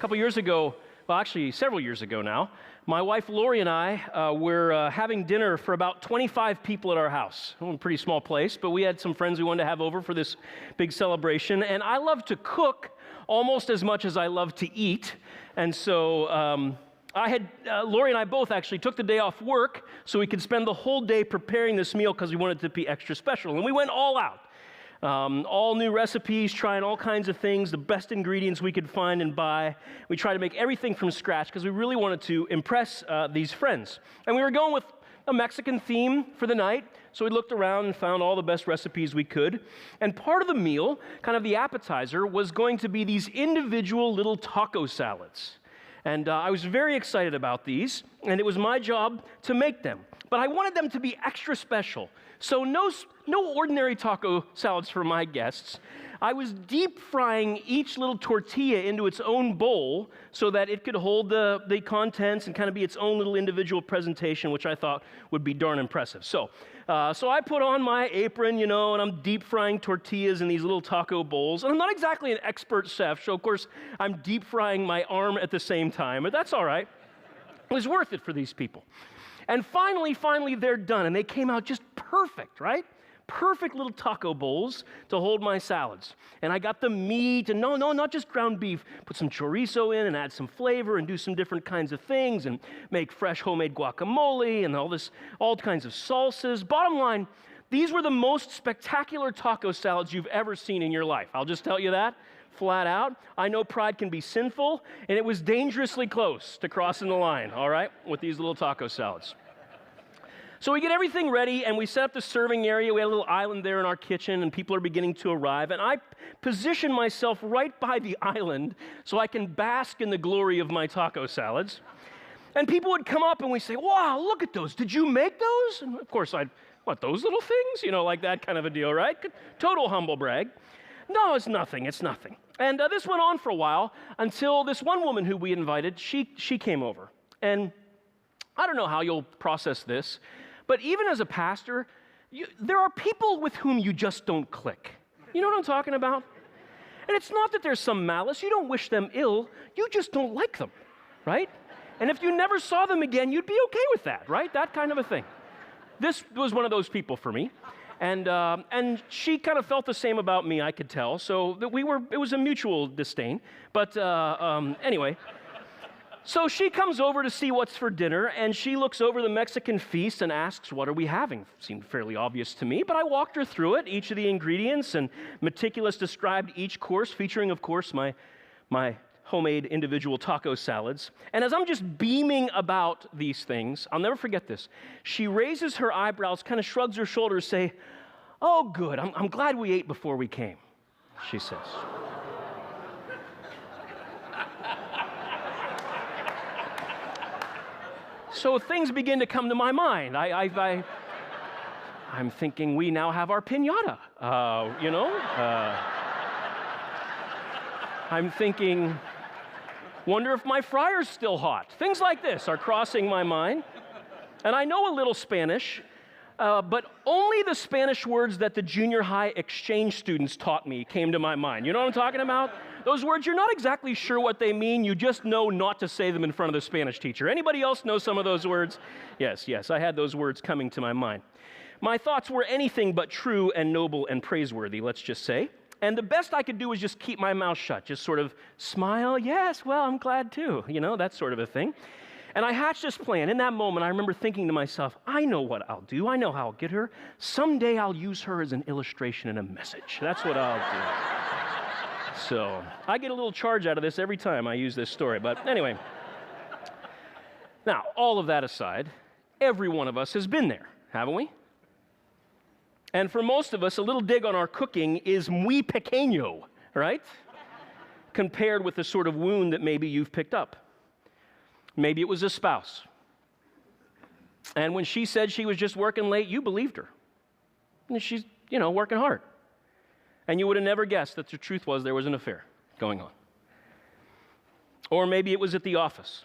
couple years ago, well, actually several years ago now, my wife Lori and I were having dinner for about 25 people at our house. A pretty small place, but we had some friends we wanted to have over for this big celebration. And I love to cook almost as much as I love to eat. And so Lori and I both actually took the day off work so we could spend the whole day preparing this meal because we wanted it to be extra special. And we went all out. All new recipes, trying all kinds of things, the best ingredients we could find and buy. We tried to make everything from scratch because we really wanted to impress these friends. And we were going with a Mexican theme for the night, so we looked around and found all the best recipes we could. And part of the meal, kind of the appetizer, was going to be these individual little taco salads. And I was very excited about these, and it was my job to make them. But I wanted them to be extra special. So no ordinary taco salads for my guests. I was deep frying each little tortilla into its own bowl so that it could hold the contents and kind of be its own little individual presentation, which I thought would be darn impressive. So I put on my apron, and I'm deep frying tortillas in these little taco bowls. And I'm not exactly an expert chef, so of course I'm deep frying my arm at the same time, but that's all right. It was worth it for these people. And finally, they're done, and they came out just perfect, right? Perfect little taco bowls to hold my salads. And I got the meat, and no, not just ground beef, put some chorizo in and add some flavor and do some different kinds of things and make fresh homemade guacamole and all kinds of salsas. Bottom line, these were the most spectacular taco salads you've ever seen in your life. I'll just tell you that. Flat out. I know pride can be sinful, and it was dangerously close to crossing the line, all right, with these little taco salads. So we get everything ready, and we set up the serving area. We had a little island there in our kitchen, and people are beginning to arrive. And I position myself right by the island so I can bask in the glory of my taco salads. And people would come up, and we say, wow, look at those. Did you make those? And of course, what, those little things? Like that kind of a deal, right? Total humble brag. No, it's nothing. And this went on for a while until this one woman who we invited, she came over. And I don't know how you'll process this, but even as a pastor, there are people with whom you just don't click. You know what I'm talking about? And it's not that there's some malice. You don't wish them ill. You just don't like them, right? And if you never saw them again, you'd be okay with that, right? That kind of a thing. This was one of those people for me. And she kind of felt the same about me, I could tell. So it was a mutual disdain. But anyway, so she comes over to see what's for dinner, and she looks over the Mexican feast and asks, what are we having? Seemed fairly obvious to me, but I walked her through it, each of the ingredients, and meticulous described each course, featuring, of course, my homemade individual taco salads. And as I'm just beaming about these things, I'll never forget this. She raises her eyebrows, kind of shrugs her shoulders, say, oh, good, I'm glad we ate before we came, she says. So things begin to come to my mind. I'm thinking we now have our piñata, I'm thinking, wonder if my fryer's still hot. Things like this are crossing my mind. And I know a little Spanish, but only the Spanish words that the junior high exchange students taught me came to my mind. You know what I'm talking about? Those words, you're not exactly sure what they mean. You just know not to say them in front of the Spanish teacher. Anybody else know some of those words? Yes, I had those words coming to my mind. My thoughts were anything but true and noble and praiseworthy, let's just say. And the best I could do was just keep my mouth shut, just sort of smile, yes, well, I'm glad too, that sort of a thing. And I hatched this plan. In that moment, I remember thinking to myself, I know what I'll do. I know how I'll get her. Someday I'll use her as an illustration and a message. That's what I'll do. So I get a little charge out of this every time I use this story. But anyway, now, all of that aside, every one of us has been there, haven't we? And for most of us, a little dig on our cooking is muy pequeño, right? Compared with the sort of wound that maybe you've picked up. Maybe it was a spouse. And when she said she was just working late, you believed her. And she's, working hard. And you would have never guessed that the truth was there was an affair going on. Or maybe it was at the office.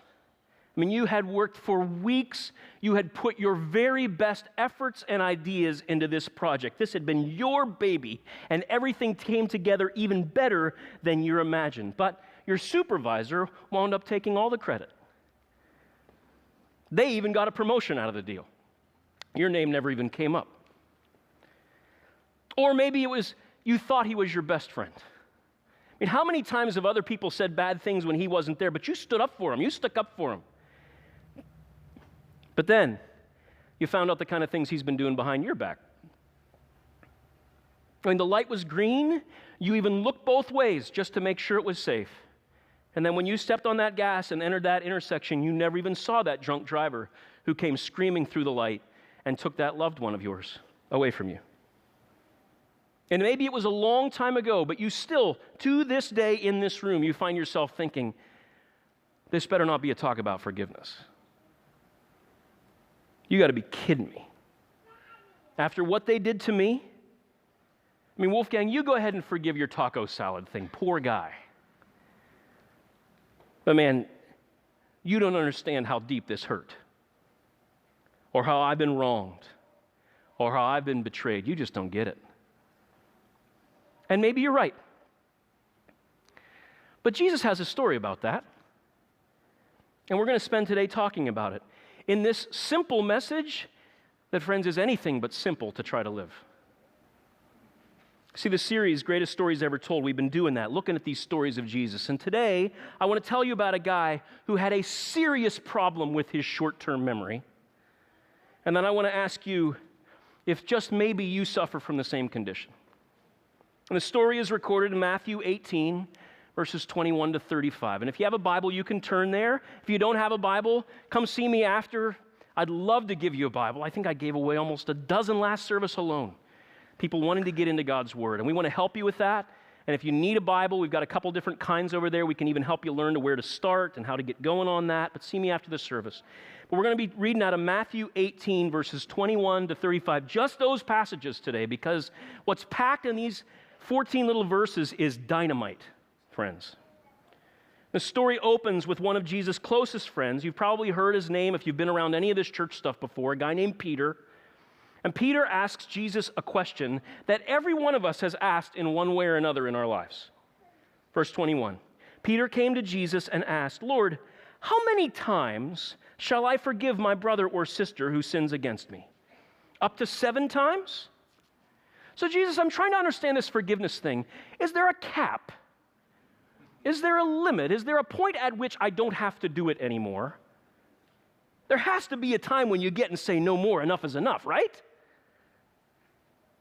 I mean, you had worked for weeks. You had put your very best efforts and ideas into this project. This had been your baby, and everything came together even better than you imagined. But your supervisor wound up taking all the credit. They even got a promotion out of the deal. Your name never even came up. Or maybe it was you thought he was your best friend. I mean, how many times have other people said bad things when he wasn't there, but you stood up for him, you stuck up for him. But then you found out the kind of things he's been doing behind your back. I mean, the light was green, you even looked both ways just to make sure it was safe. And then when you stepped on that gas and entered that intersection, you never even saw that drunk driver who came screaming through the light and took that loved one of yours away from you. And maybe it was a long time ago, but you still, to this day in this room, you find yourself thinking, this better not be a talk about forgiveness. You got to be kidding me. After what they did to me, I mean, Wolfgang, you go ahead and forgive your taco salad thing. Poor guy. But man, you don't understand how deep this hurt, or how I've been wronged, or how I've been betrayed. You just don't get it. And maybe you're right. But Jesus has a story about that. And we're going to spend today talking about it in this simple message that, friends, is anything but simple to try to live. See, the series, Greatest Stories Ever Told, we've been doing that, looking at these stories of Jesus. And today, I want to tell you about a guy who had a serious problem with his short-term memory. And then I want to ask you if just maybe you suffer from the same condition. And the story is recorded in Matthew 18, verses 21 to 35. And if you have a Bible, you can turn there. If you don't have a Bible, come see me after. I'd love to give you a Bible. I think I gave away almost a dozen last service alone. People wanting to get into God's Word. And we want to help you with that. And if you need a Bible, we've got a couple different kinds over there. We can even help you learn to where to start and how to get going on that. But see me after the service. But we're going to be reading out of Matthew 18, verses 21 to 35. Just those passages today, because what's packed in these 14 little verses is dynamite, friends. The story opens with one of Jesus' closest friends. You've probably heard his name if you've been around any of this church stuff before, a guy named Peter. And Peter asks Jesus a question that every one of us has asked in one way or another in our lives. Verse 21, Peter came to Jesus and asked, Lord, how many times shall I forgive my brother or sister who sins against me? Up to 7 times? So Jesus, I'm trying to understand this forgiveness thing. Is there a cap? Is there a limit? Is there a point at which I don't have to do it anymore? There has to be a time when you get and say no more, enough is enough, right?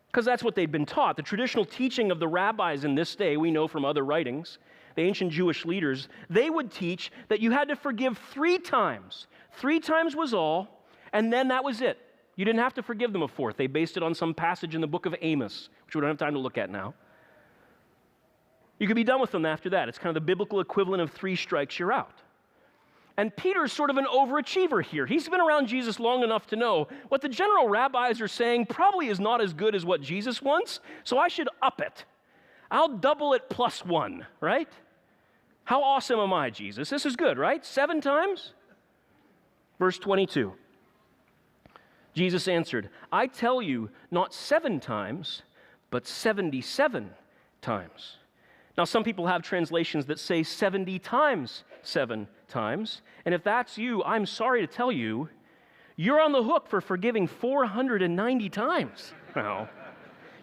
Because that's what they'd been taught. The traditional teaching of the rabbis in this day, we know from other writings, the ancient Jewish leaders, they would teach that you had to forgive 3 times. 3 times was all, and then that was it. You didn't have to forgive them a 4th. They based it on some passage in the book of Amos, which we don't have time to look at now. You could be done with them after that. It's kind of the biblical equivalent of 3 strikes, you're out. And Peter's sort of an overachiever here. He's been around Jesus long enough to know what the general rabbis are saying probably is not as good as what Jesus wants, so I should up it. I'll double it +1, right? How awesome am I, Jesus? This is good, right? 7 times? Verse 22. Jesus answered, I tell you, not 7 times, but 77 times. Now, some people have translations that say 70 times 7 times. And if that's you, I'm sorry to tell you, you're on the hook for forgiving 490 times. Now,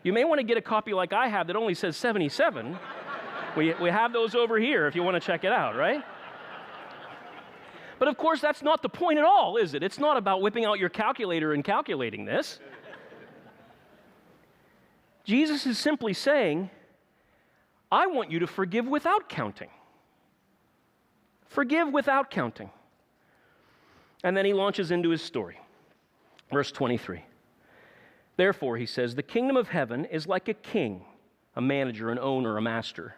you may want to get a copy like I have that only says 77. We have those over here if you want to check it out, right? But of course, that's not the point at all, is it? It's not about whipping out your calculator and calculating this. Jesus is simply saying, I want you to forgive without counting. Forgive without counting. And then he launches into his story. Verse 23. Therefore, he says, the kingdom of heaven is like a king, a manager, an owner, a master.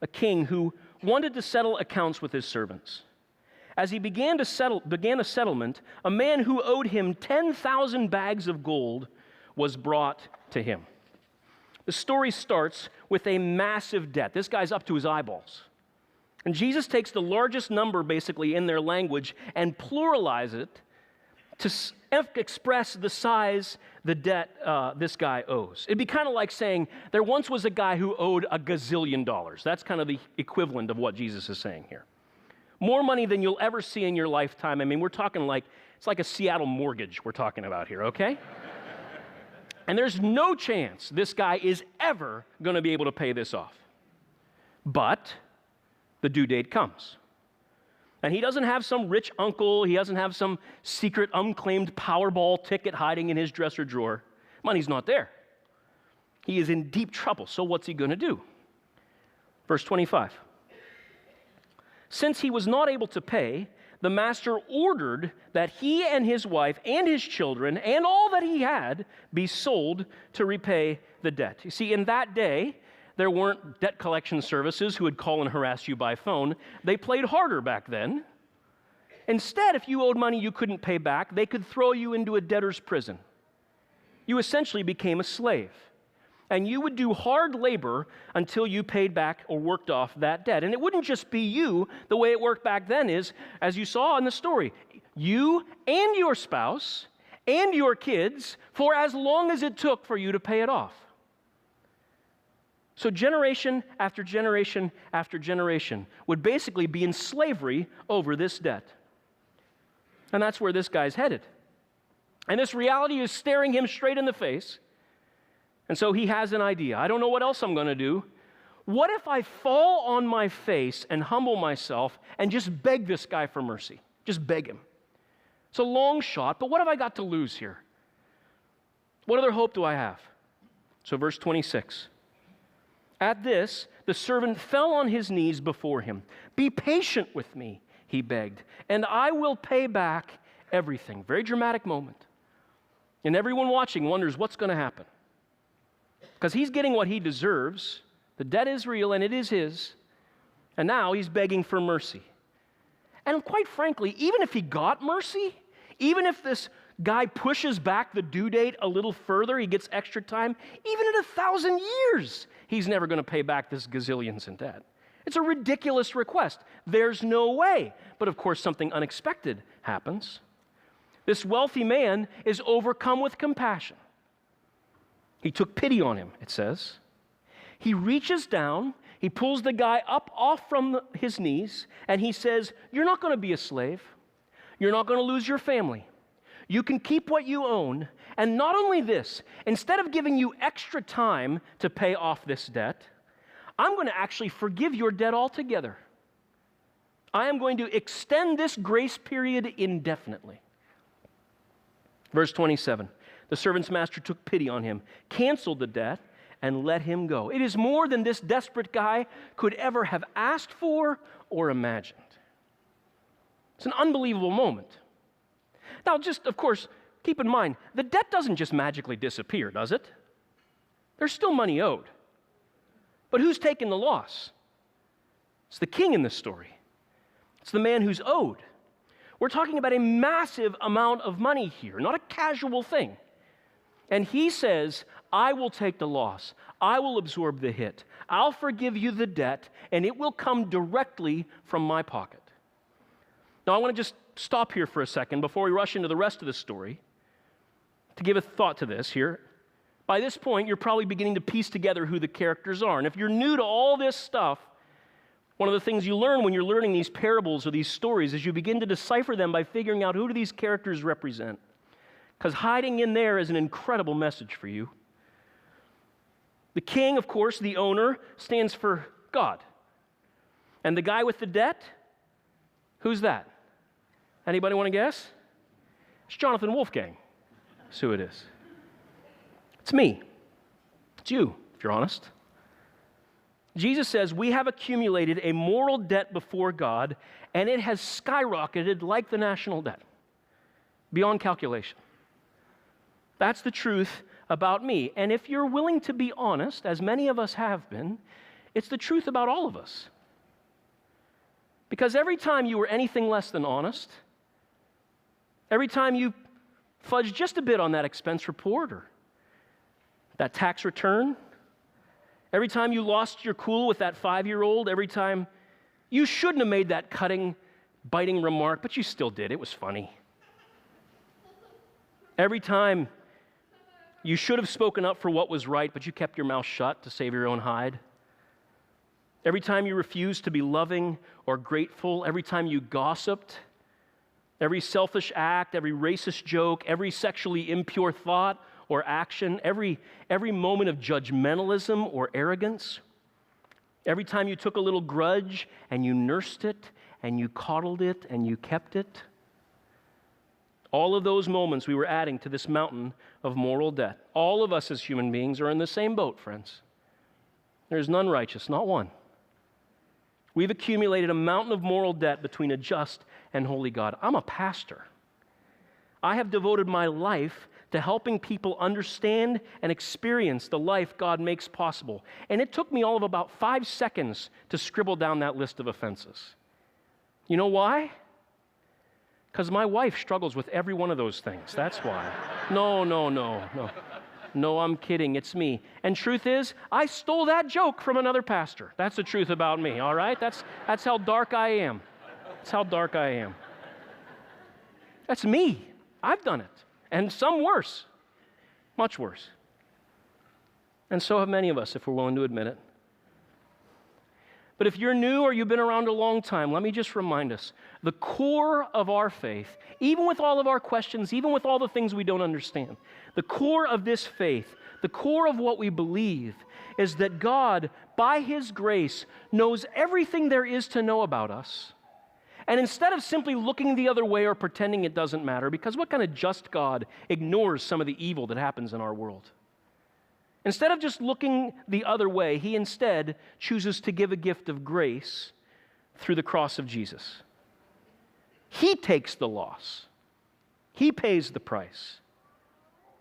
A king who wanted to settle accounts with his servants. As he began a settlement, a man who owed him 10,000 bags of gold was brought to him. The story starts with a massive debt. This guy's up to his eyeballs. And Jesus takes the largest number, basically, in their language and pluralizes it to express the size the debt this guy owes. It'd be kind of like saying there once was a guy who owed $1 gazillion. That's kind of the equivalent of what Jesus is saying here. More money than you'll ever see in your lifetime. I mean, we're talking like, it's like a Seattle mortgage we're talking about here, okay? And there's no chance this guy is ever going to be able to pay this off. But the due date comes. And he doesn't have some rich uncle. He doesn't have some secret unclaimed Powerball ticket hiding in his dresser drawer. Money's not there. He is in deep trouble. So what's he going to do? Verse 25. Since he was not able to pay, the master ordered that he and his wife and his children and all that he had be sold to repay the debt. You see, in that day, there weren't debt collection services who would call and harass you by phone. They played harder back then. Instead, if you owed money you couldn't pay back, they could throw you into a debtor's prison. You essentially became a slave. And you would do hard labor until you paid back or worked off that debt. And it wouldn't just be you. The way it worked back then is, as you saw in the story, you and your spouse and your kids for as long as it took for you to pay it off. So generation after generation after generation would basically be in slavery over this debt. And that's where this guy's headed. And this reality is staring him straight in the face. And so he has an idea. I don't know what else I'm going to do. What if I fall on my face and humble myself and just beg this guy for mercy? Just beg him. It's a long shot, but what have I got to lose here? What other hope do I have? So verse 26. At this, the servant fell on his knees before him. Be patient with me, he begged, and I will pay back everything. Very dramatic moment. And everyone watching wonders what's going to happen. Because he's getting what he deserves. The debt is real and it is his. And now he's begging for mercy. And quite frankly, even if he got mercy, even if this guy pushes back the due date a little further, he gets extra time, even in 1,000 years, he's never going to pay back this gazillions in debt. It's a ridiculous request. There's no way. But of course, something unexpected happens. This wealthy man is overcome with compassion. He took pity on him, it says. He reaches down, he pulls the guy up off from his knees, and he says, you're not going to be a slave. You're not going to lose your family. You can keep what you own. And not only this, instead of giving you extra time to pay off this debt, I'm going to actually forgive your debt altogether. I am going to extend this grace period indefinitely. Verse 27. The servant's master took pity on him, canceled the debt, and let him go. It is more than this desperate guy could ever have asked for or imagined. It's an unbelievable moment. Now, just, of course, keep in mind, the debt doesn't just magically disappear, does it? There's still money owed. But who's taking the loss? It's the king in this story. It's the man who's owed. We're talking about a massive amount of money here, not a casual thing. And he says, I will take the loss. I will absorb the hit. I'll forgive you the debt, and it will come directly from my pocket. Now, I want to just stop here for a second before we rush into the rest of the story to give a thought to this here. By this point, you're probably beginning to piece together who the characters are. And if you're new to all this stuff, one of the things you learn when you're learning these parables or these stories is you begin to decipher them by figuring out who do these characters represent. Because hiding in there is an incredible message for you. The king, of course, the owner, stands for God. And the guy with the debt, who's that? Anybody want to guess? It's Jonathan Wolfgang. That's who it is. It's me. It's you, if you're honest. Jesus says we have accumulated a moral debt before God, and it has skyrocketed like the national debt, beyond calculation. That's the truth about me. And if you're willing to be honest, as many of us have been, it's the truth about all of us. Because every time you were anything less than honest, every time you fudged just a bit on that expense report or that tax return, every time you lost your cool with that 5-year-old, every time you shouldn't have made that cutting, biting remark, but you still did. It was funny. Every time you should have spoken up for what was right, but you kept your mouth shut to save your own hide. Every time you refused to be loving or grateful, every time you gossiped, every selfish act, every racist joke, every sexually impure thought or action, every moment of judgmentalism or arrogance, every time you took a little grudge and you nursed it and you coddled it and you kept it, all of those moments we were adding to this mountain of moral debt. All of us as human beings are in the same boat, friends. There's none righteous, not one. We've accumulated a mountain of moral debt between a just and holy God. I'm a pastor. I have devoted my life to helping people understand and experience the life God makes possible. And it took me all of about 5 seconds to scribble down that list of offenses. You know why? Because my wife struggles with every one of those things. That's why. No. No, I'm kidding. It's me. And truth is, I stole that joke from another pastor. That's the truth about me, all right? That's how dark I am. That's how dark I am. That's me. I've done it. And some worse. Much worse. And so have many of us, if we're willing to admit it. But if you're new or you've been around a long time, let me just remind us, the core of our faith, even with all of our questions, even with all the things we don't understand, the core of this faith, the core of what we believe is that God, by His grace, knows everything there is to know about us. And instead of simply looking the other way or pretending it doesn't matter, because what kind of just God ignores some of the evil that happens in our world? Instead of just looking the other way, He instead chooses to give a gift of grace through the cross of Jesus. He takes the loss. He pays the price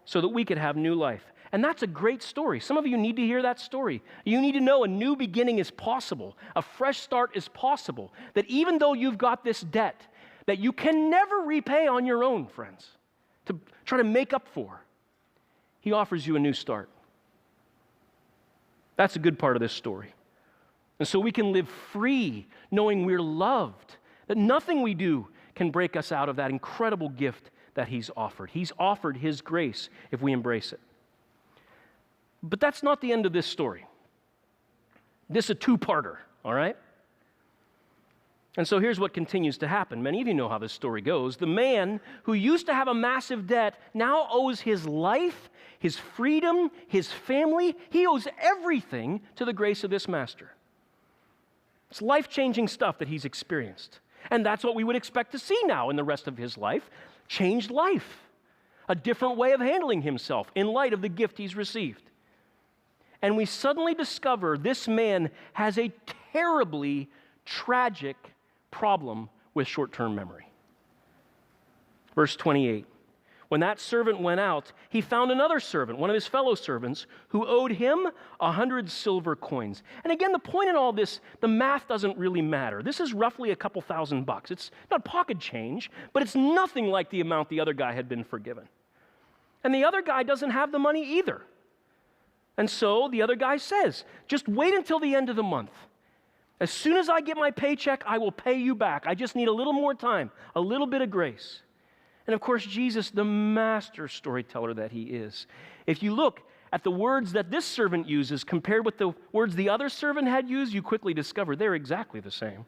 so that we could have new life. And that's a great story. Some of you need to hear that story. You need to know a new beginning is possible. A fresh start is possible. That even though you've got this debt that you can never repay on your own, friends, to try to make up for, He offers you a new start. That's a good part of this story. And so we can live free, knowing we're loved, that nothing we do can break us out of that incredible gift that He's offered. He's offered His grace if we embrace it. But that's not the end of this story. This is a two-parter, all right? And so here's what continues to happen. Many of you know how this story goes. The man who used to have a massive debt now owes his life, his freedom, his family. He owes everything to the grace of this master. It's life-changing stuff that he's experienced. And that's what we would expect to see now in the rest of his life. Changed life. A different way of handling himself in light of the gift he's received. And we suddenly discover this man has a terribly tragic problem with short-term memory. Verse 28. When that servant went out, he found another servant, one of his fellow servants, who owed him 100 silver coins. And again, the point in all this, the math doesn't really matter. This is roughly a couple $1,000. It's not pocket change, but it's nothing like the amount the other guy had been forgiven. And the other guy doesn't have the money either. And so the other guy says, just wait until the end of the month. As soon as I get my paycheck, I will pay you back. I just need a little more time, a little bit of grace. And of course, Jesus, the master storyteller that He is, if you look at the words that this servant uses compared with the words the other servant had used, you quickly discover they're exactly the same.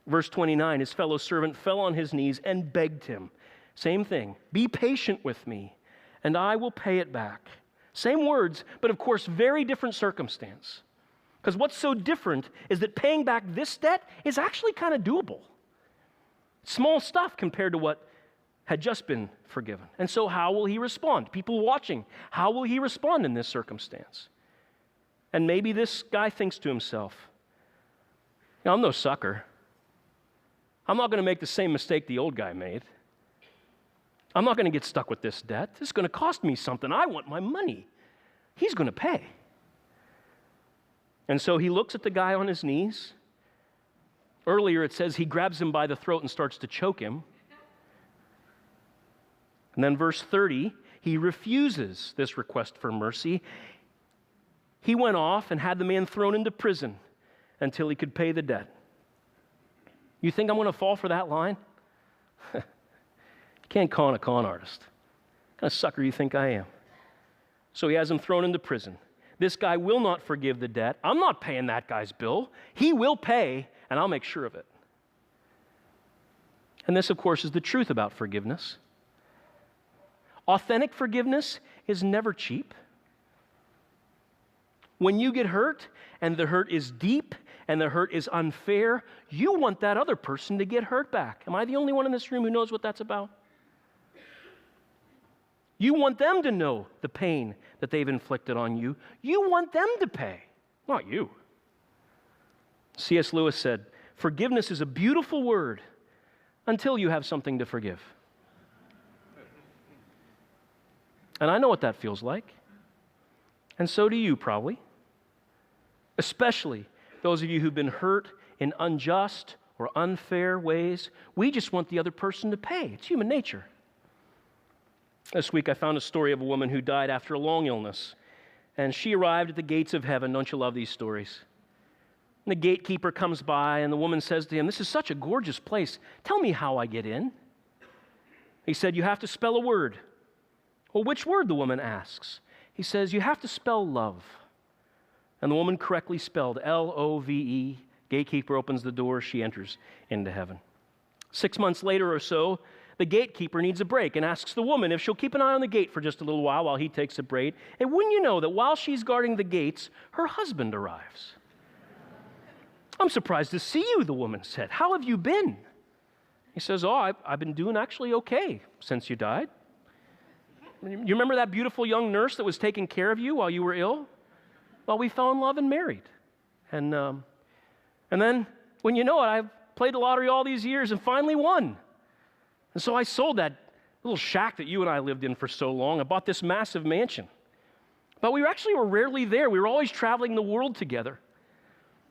Verse 29, his fellow servant fell on his knees and begged him. Same thing. Be patient with me, and I will pay it back. Same words, but of course, very different circumstance. Because what's so different is that paying back this debt is actually kind of doable. Small stuff compared to what had just been forgiven. And so how will he respond? People watching, how will he respond in this circumstance? And maybe this guy thinks to himself, I'm no sucker. I'm not going to make the same mistake the old guy made. I'm not going to get stuck with this debt. This is going to cost me something. I want my money. He's going to pay. And so he looks at the guy on his knees. Earlier it says he grabs him by the throat and starts to choke him. And then verse 30, he refuses this request for mercy. He went off and had the man thrown into prison until he could pay the debt. You think I'm going to fall for that line? Can't con a con artist. What kind of sucker you think I am? So he has him thrown into prison. This guy will not forgive the debt. I'm not paying that guy's bill. He will pay, and I'll make sure of it. And this, of course, is the truth about forgiveness. Authentic forgiveness is never cheap. When you get hurt, and the hurt is deep, and the hurt is unfair, you want that other person to get hurt back. Am I the only one in this room who knows what that's about? You want them to know the pain that they've inflicted on you. You want them to pay, not you. C.S. Lewis said, "Forgiveness is a beautiful word until you have something to forgive." And I know what that feels like. And so do you, probably. Especially those of you who've been hurt in unjust or unfair ways. We just want the other person to pay. It's human nature. This week I found a story of a woman who died after a long illness. And she arrived at the gates of heaven. Don't you love these stories? And the gatekeeper comes by and the woman says to him, "This is such a gorgeous place. Tell me how I get in." He said, "You have to spell a word." "Well, which word?" the woman asks. He says, "You have to spell love." And the woman correctly spelled L-O-V-E. Gatekeeper opens the door. She enters into heaven. 6 months later or so, the gatekeeper needs a break and asks the woman if she'll keep an eye on the gate for just a little while he takes a break. And wouldn't you know that while she's guarding the gates, her husband arrives. "I'm surprised to see you," the woman said. "How have you been?" He says, "Oh, I've been doing actually okay since you died. You remember that beautiful young nurse that was taking care of you while you were ill? Well, we fell in love and married. And then, when you know it, I've played the lottery all these years and finally won. And so I sold that little shack that you and I lived in for so long. I bought this massive mansion. But we actually were rarely there. We were always traveling the world together.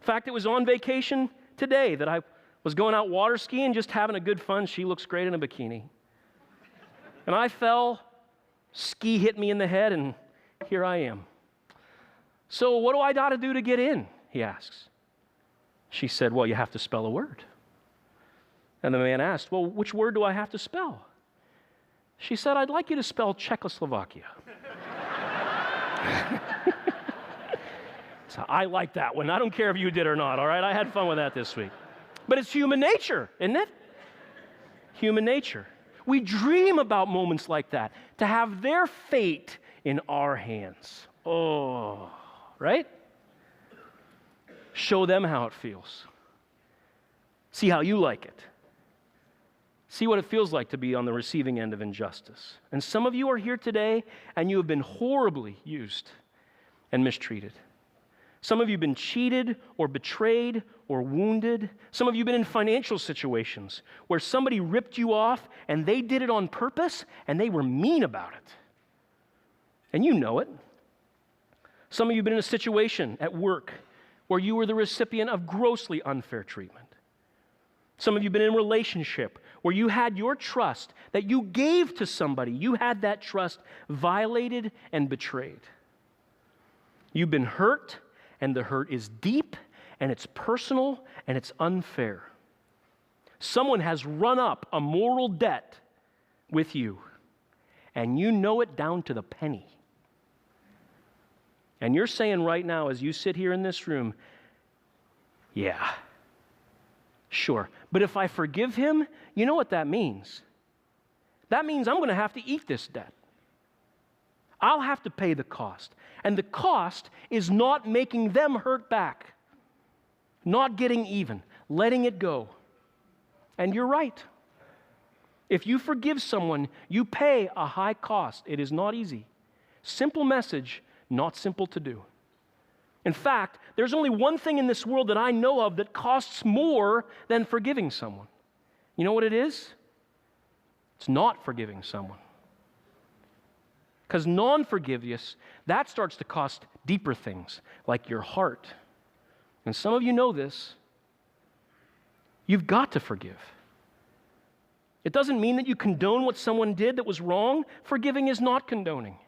In fact, it was on vacation today that I was going out water skiing, just having a good fun. She looks great in a bikini. And I fell, ski hit me in the head, and here I am. So what do I got to do to get in?" he asks. She said, "Well, you have to spell a word." And the man asked, "Well, which word do I have to spell?" She said, "I'd like you to spell Czechoslovakia." So I like that one. I don't care if you did or not, all right? I had fun with that this week. But it's human nature, isn't it? Human nature. We dream about moments like that, to have their fate in our hands. Oh, right? Show them how it feels. See how you like it. See what it feels like to be on the receiving end of injustice. And some of you are here today and you have been horribly used and mistreated. Some of you have been cheated or betrayed or wounded. Some of you have been in financial situations where somebody ripped you off and they did it on purpose and they were mean about it. And you know it. Some of you have been in a situation at work where you were the recipient of grossly unfair treatment. Some of you have been in a relationship where you had your trust that you gave to somebody. You had that trust violated and betrayed. You've been hurt, and the hurt is deep, and it's personal, and it's unfair. Someone has run up a moral debt with you, and you know it down to the penny. And you're saying right now, as you sit here in this room, "Yeah, sure. But if I forgive him, you know what that means? That means I'm going to have to eat this debt. I'll have to pay the cost. And the cost is not making them hurt back, not getting even, letting it go." And you're right. If you forgive someone, you pay a high cost. It is not easy. Simple message, not simple to do. In fact, there's only one thing in this world that I know of that costs more than forgiving someone. You know what it is? It's not forgiving someone. Because non-forgiveness, that starts to cost deeper things, like your heart. And some of you know this. You've got to forgive. It doesn't mean that you condone what someone did that was wrong. Forgiving is not condoning.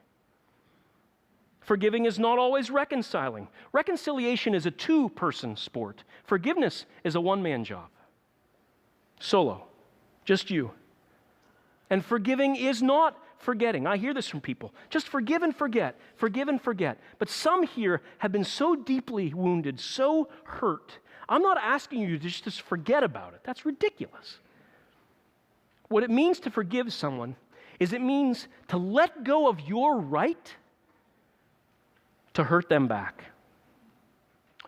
Forgiving is not always reconciling. Reconciliation is a two-person sport. Forgiveness is a one-man job. Solo. Just you. And forgiving is not forgetting. I hear this from people. Just forgive and forget. Forgive and forget. But some here have been so deeply wounded, so hurt. I'm not asking you to just forget about it. That's ridiculous. What it means to forgive someone is it means to let go of your right to hurt them back.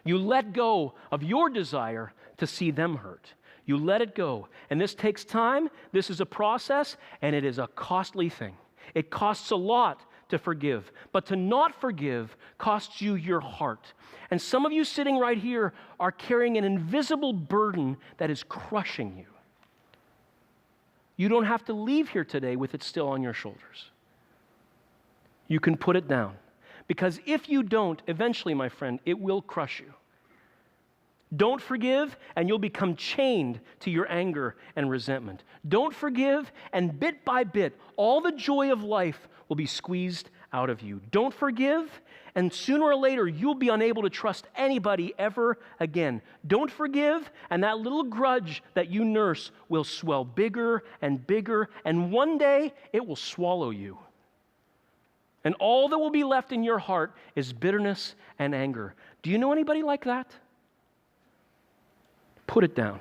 You let go of your desire to see them hurt. You let it go. And this takes time. This is a process, and it is a costly thing. It costs a lot to forgive. But to not forgive costs you your heart. And some of you sitting right here are carrying an invisible burden that is crushing you. You don't have to leave here today with it still on your shoulders. You can put it down. Because if you don't, eventually, my friend, it will crush you. Don't forgive, and you'll become chained to your anger and resentment. Don't forgive, and bit by bit, all the joy of life will be squeezed out of you. Don't forgive, and sooner or later, you'll be unable to trust anybody ever again. Don't forgive, and that little grudge that you nurse will swell bigger and bigger, and one day, it will swallow you. And all that will be left in your heart is bitterness and anger. Do you know anybody like that? Put it down.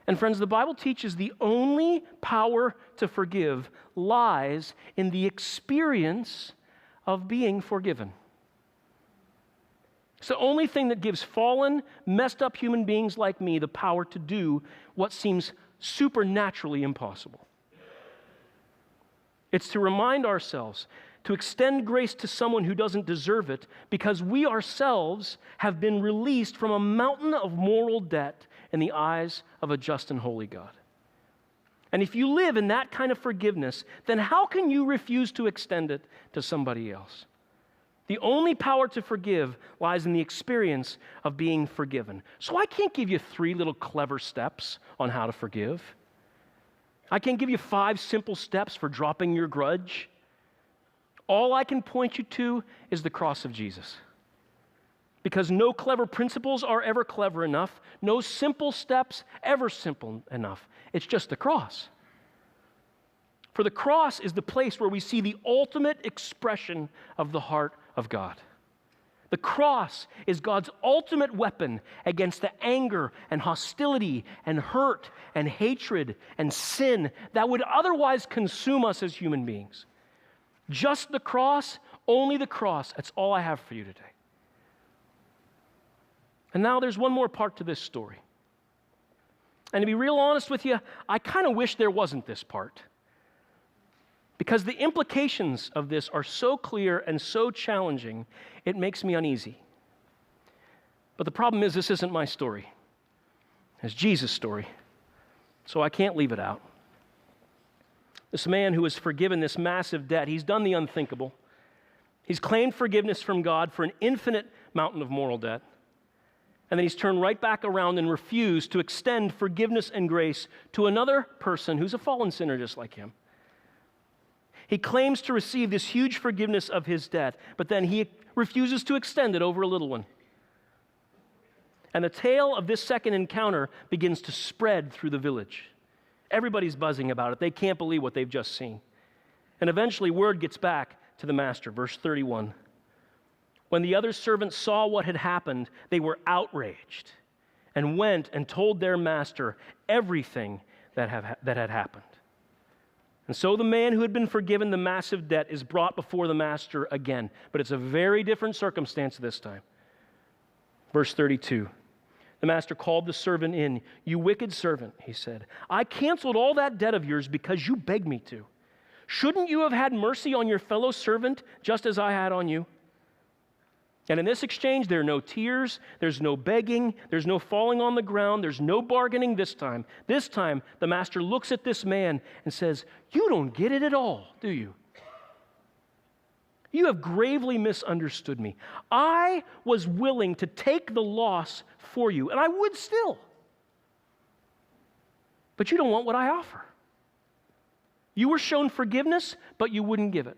And friends, the Bible teaches the only power to forgive lies in the experience of being forgiven. It's the only thing that gives fallen, messed up human beings like me the power to do what seems supernaturally impossible. It's to remind ourselves, to extend grace to someone who doesn't deserve it, because we ourselves have been released from a mountain of moral debt in the eyes of a just and holy God. And if you live in that kind of forgiveness, then how can you refuse to extend it to somebody else? The only power to forgive lies in the experience of being forgiven. So I can't give you 3 little clever steps on how to forgive. I can't give you 5 simple steps for dropping your grudge. All I can point you to is the cross of Jesus. Because no clever principles are ever clever enough. No simple steps ever simple enough. It's just the cross. For the cross is the place where we see the ultimate expression of the heart of God. The cross is God's ultimate weapon against the anger and hostility and hurt and hatred and sin that would otherwise consume us as human beings. Just the cross, only the cross. That's all I have for you today. And now there's one more part to this story. And to be real honest with you, I kind of wish there wasn't this part. Because the implications of this are so clear and so challenging, it makes me uneasy. But the problem is, this isn't my story. It's Jesus' story. So I can't leave it out. This man who has forgiven this massive debt, he's done the unthinkable. He's claimed forgiveness from God for an infinite mountain of moral debt. And then he's turned right back around and refused to extend forgiveness and grace to another person who's a fallen sinner just like him. He claims to receive this huge forgiveness of his debt, but then he refuses to extend it over a little one. And the tale of this second encounter begins to spread through the village. Everybody's buzzing about it. They can't believe what they've just seen. And eventually word gets back to the master. Verse 31. When the other servants saw what had happened, they were outraged and went and told their master everything that had happened. And so the man who had been forgiven the massive debt is brought before the master again. But it's a very different circumstance this time. Verse 32. The master called the servant in. "You wicked servant," he said, "I canceled all that debt of yours because you begged me to. Shouldn't you have had mercy on your fellow servant just as I had on you?" And in this exchange, there are no tears, there's no begging, there's no falling on the ground, there's no bargaining this time. This time, the master looks at this man and says, "You don't get it at all, do you? You have gravely misunderstood me. I was willing to take the loss for you, and I would still. But you don't want what I offer. You were shown forgiveness, but you wouldn't give it.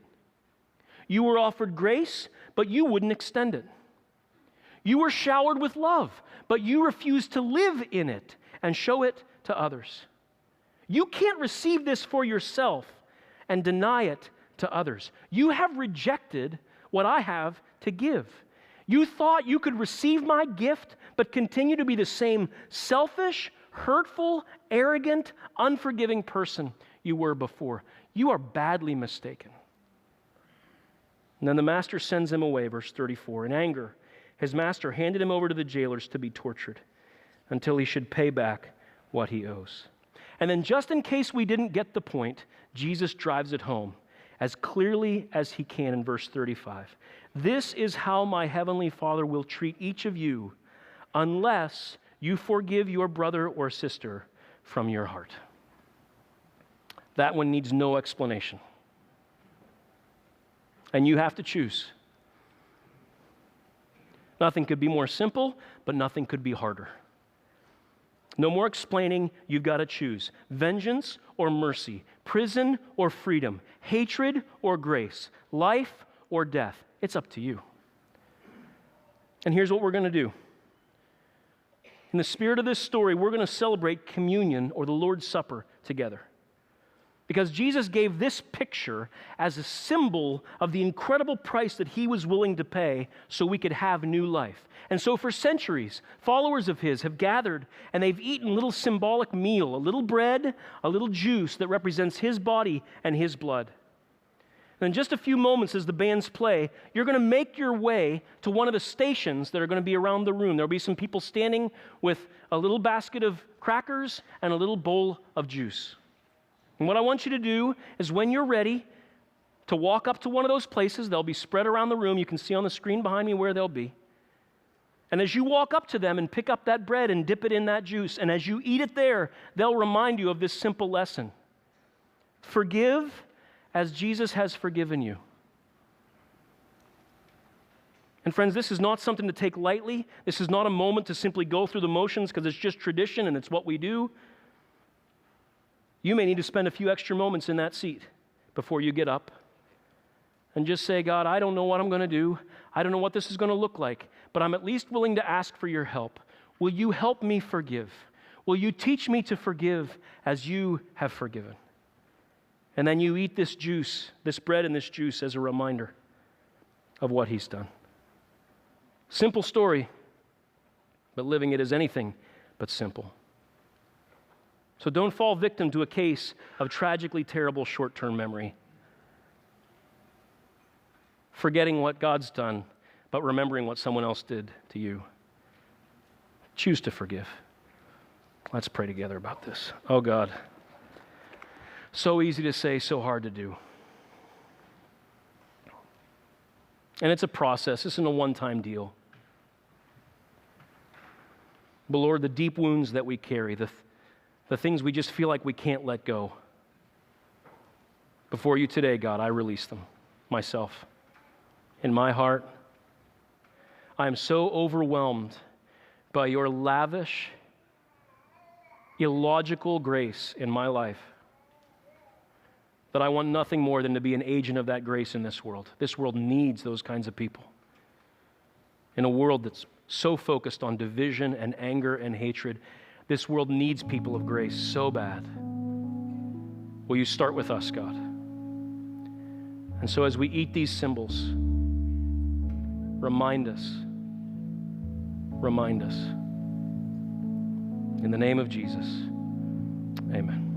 You were offered grace, but you wouldn't extend it. You were showered with love, but you refused to live in it and show it to others. You can't receive this for yourself and deny it to others. You have rejected what I have to give. You thought you could receive my gift, but continue to be the same selfish, hurtful, arrogant, unforgiving person you were before. You are badly mistaken. And then the master sends him away, verse 34. In anger, his master handed him over to the jailers to be tortured until he should pay back what he owes. And then just in case we didn't get the point, Jesus drives it home as clearly as he can in verse 35. This is how my heavenly Father will treat each of you unless you forgive your brother or sister from your heart. That one needs no explanation. And you have to choose. Nothing could be more simple, but nothing could be harder. No more explaining, you've got to choose. Vengeance or mercy, prison or freedom, hatred or grace, life or death. It's up to you. And here's what we're going to do. In the spirit of this story, we're going to celebrate communion or the Lord's Supper together. Because Jesus gave this picture as a symbol of the incredible price that he was willing to pay so we could have new life. And so for centuries, followers of his have gathered and they've eaten a little symbolic meal, a little bread, a little juice that represents his body and his blood. And in just a few moments as the bands play, you're going to make your way to one of the stations that are going to be around the room. There'll be some people standing with a little basket of crackers and a little bowl of juice. And what I want you to do is when you're ready to walk up to one of those places, they'll be spread around the room. You can see on the screen behind me where they'll be. And as you walk up to them and pick up that bread and dip it in that juice, and as you eat it there, they'll remind you of this simple lesson. Forgive as Jesus has forgiven you. And friends, this is not something to take lightly. This is not a moment to simply go through the motions because it's just tradition and it's what we do. You may need to spend a few extra moments in that seat before you get up and just say, God, I don't know what I'm going to do. I don't know what this is going to look like, but I'm at least willing to ask for your help. Will you help me forgive? Will you teach me to forgive as you have forgiven? And then you eat this juice, this bread and this juice as a reminder of what he's done. Simple story, but living it is anything but simple. So don't fall victim to a case of tragically terrible short-term memory. Forgetting what God's done, but remembering what someone else did to you. Choose to forgive. Let's pray together about this. Oh God, so easy to say, so hard to do. And it's a process. This isn't a one-time deal. But Lord, the deep wounds that we carry, the things we just feel like we can't let go. Before you today, God, I release them myself. In my heart, I am so overwhelmed by your lavish, illogical grace in my life that I want nothing more than to be an agent of that grace in this world. This world needs those kinds of people. In a world that's so focused on division and anger and hatred, this world needs people of grace so bad. Will you start with us, God? And so as we eat these symbols, remind us. In the name of Jesus, amen.